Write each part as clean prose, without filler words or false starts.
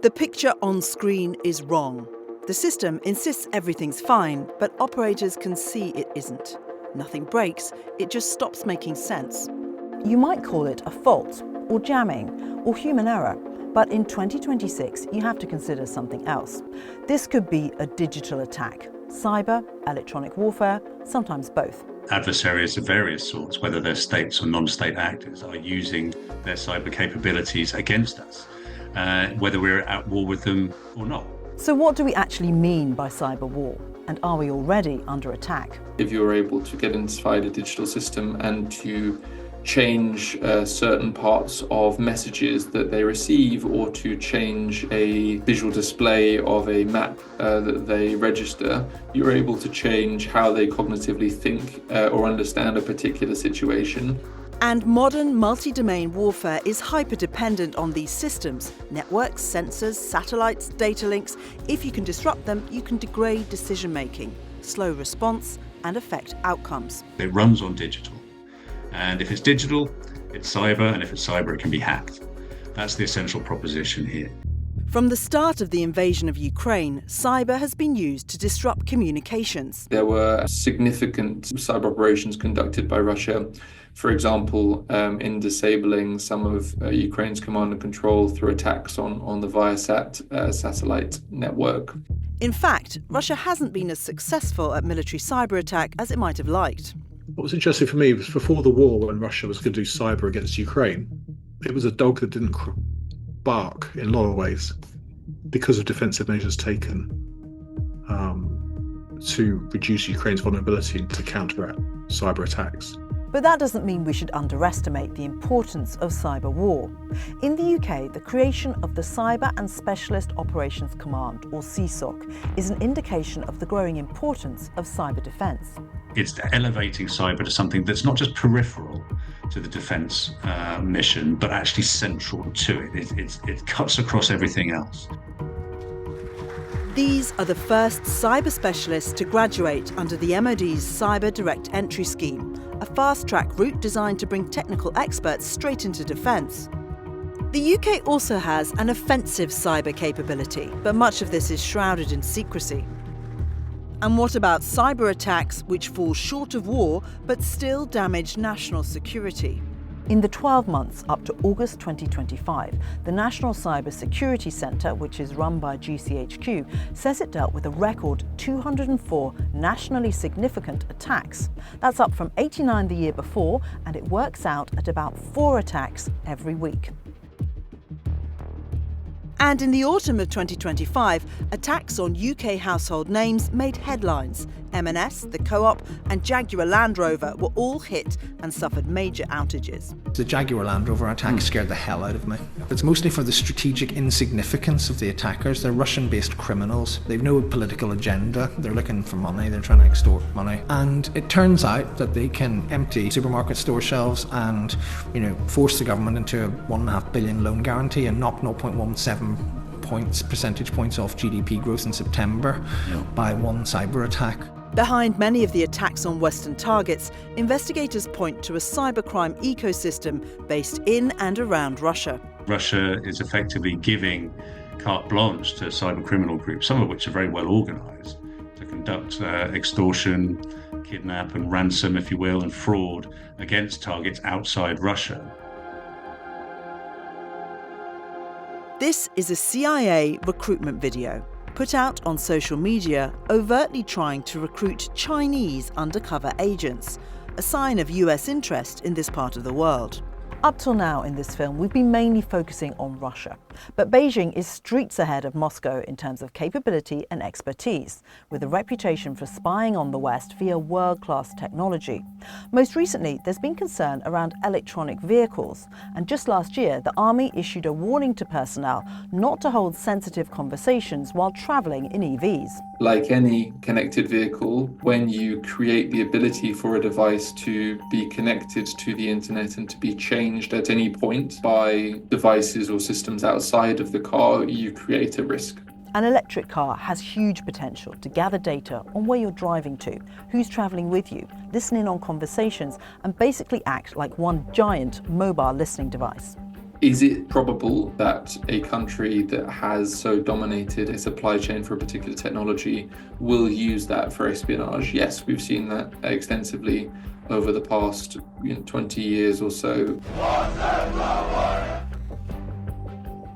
The picture on screen is wrong. The system insists everything's fine, but operators can see it isn't. Nothing breaks, it just stops making sense. You might call it a fault, or jamming, or human error, but in 2026 you have to consider something else. This could be a digital attack, cyber, electronic warfare, sometimes both. Adversaries of various sorts, whether they're states or non-state actors, are using their cyber capabilities against us, whether we're at war with them or not. So what do we actually mean by cyber war? And are we already under attack? If you're able to get inside a digital system and to change certain parts of messages that they receive, or to change a visual display of a map that they register, you're able to change how they cognitively think or understand a particular situation. And modern multi-domain warfare is hyper-dependent on these systems. Networks, sensors, satellites, data links. If you can disrupt them, you can degrade decision-making, slow response, and affect outcomes. It runs on digital. And if it's digital, it's cyber, and if it's cyber, it can be hacked. That's the essential proposition here. From the start of the invasion of Ukraine, cyber has been used to disrupt communications. There were significant cyber operations conducted by Russia, for example, in disabling some of Ukraine's command and control through attacks on the Viasat satellite network. In fact, Russia hasn't been as successful at military cyber attack as it might have liked. What was interesting for me was before the war, when Russia was going to do cyber against Ukraine, it was a dog that didn't bark in a lot of ways because of defensive measures taken to reduce Ukraine's vulnerability to counter cyber attacks. But that doesn't mean we should underestimate the importance of cyber war. In the UK, the creation of the Cyber and Specialist Operations Command, or CSOC, is an indication of the growing importance of cyber defence. It's elevating cyber to something that's not just peripheral to the defence mission, but actually central to it. It cuts across everything else. These are the first cyber specialists to graduate under the MOD's Cyber Direct Entry Scheme, a fast-track route designed to bring technical experts straight into defence. The UK also has an offensive cyber capability, but much of this is shrouded in secrecy. And what about cyber attacks which fall short of war but still damage national security? In the 12 months up to August 2025, the National Cyber Security Centre, which is run by GCHQ, says it dealt with a record 204 nationally significant attacks. That's up from 89 the year before, and it works out at about 4 attacks every week. And in the autumn of 2025, attacks on UK household names made headlines. M&S, the Co-op and Jaguar Land Rover were all hit and suffered major outages. The Jaguar Land Rover attack scared the hell out of me. It's mostly for the strategic insignificance of the attackers. They're Russian-based criminals. They've no political agenda. They're looking for money. They're trying to extort money. And it turns out that they can empty supermarket store shelves and, force the government into a £1.5 billion loan guarantee and knock 0.17 percentage points off GDP growth in September by one cyber attack. Behind many of the attacks on Western targets, investigators point to a cybercrime ecosystem based in and around Russia. Russia is effectively giving carte blanche to cyber criminal groups, some of which are very well organised, to conduct extortion, kidnap and ransom, if you will, and fraud against targets outside Russia. This is a CIA recruitment video, put out on social media, overtly trying to recruit Chinese undercover agents, a sign of US interest in this part of the world. Up till now in this film, we've been mainly focusing on Russia. But Beijing is streets ahead of Moscow in terms of capability and expertise, with a reputation for spying on the West via world-class technology. Most recently, there's been concern around electronic vehicles. And just last year, the army issued a warning to personnel not to hold sensitive conversations while travelling in EVs. Like any connected vehicle, when you create the ability for a device to be connected to the internet and to be changed at any point by devices or systems outside of the car, you create a risk. An electric car has huge potential to gather data on where you're driving to, who's travelling with you, listen in on conversations, and basically act like one giant mobile listening device. Is it probable that a country that has so dominated a supply chain for a particular technology will use that for espionage? Yes, we've seen that extensively over the past 20 years or so.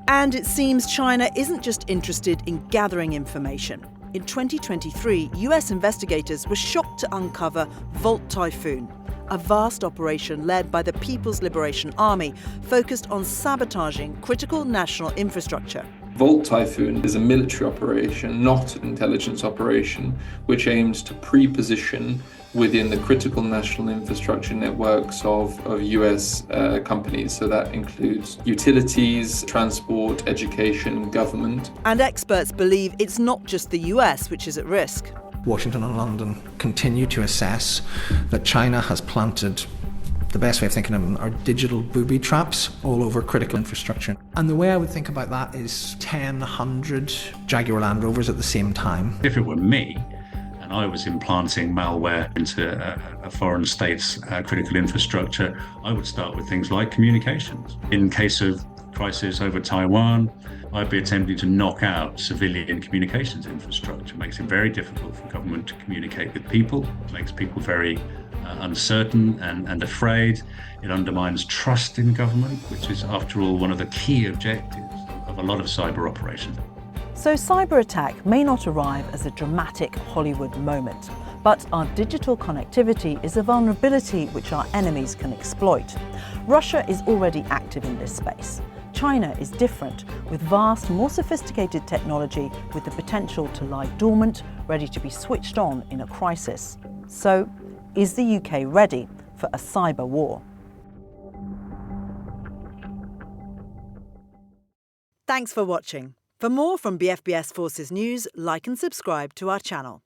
And it seems China isn't just interested in gathering information. In 2023, US investigators were shocked to uncover Volt Typhoon, a vast operation led by the People's Liberation Army focused on sabotaging critical national infrastructure. Volt Typhoon is a military operation, not an intelligence operation, which aims to pre-position within the critical national infrastructure networks of US companies. So that includes utilities, transport, education, government. And experts believe it's not just the US which is at risk. Washington and London continue to assess that China has planted, the best way of thinking of them are digital booby traps all over critical infrastructure. And the way I would think about that is 100 Jaguar Land Rovers at the same time. If it were me, and I was implanting malware into a foreign state's critical infrastructure, I would start with things like communications. In case of crisis over Taiwan, I'd be attempting to knock out civilian communications infrastructure. It makes it very difficult for government to communicate with people. It makes people very uncertain and afraid. It undermines trust in government, which is, after all, one of the key objectives of a lot of cyber operations. So cyber attack may not arrive as a dramatic Hollywood moment, but our digital connectivity is a vulnerability which our enemies can exploit. Russia is already active in this space. China is different, with vast, more sophisticated technology with the potential to lie dormant, ready to be switched on in a crisis. So, is the UK ready for a cyber war? Thanks for watching. For more from BFBS Forces News, like and subscribe to our channel.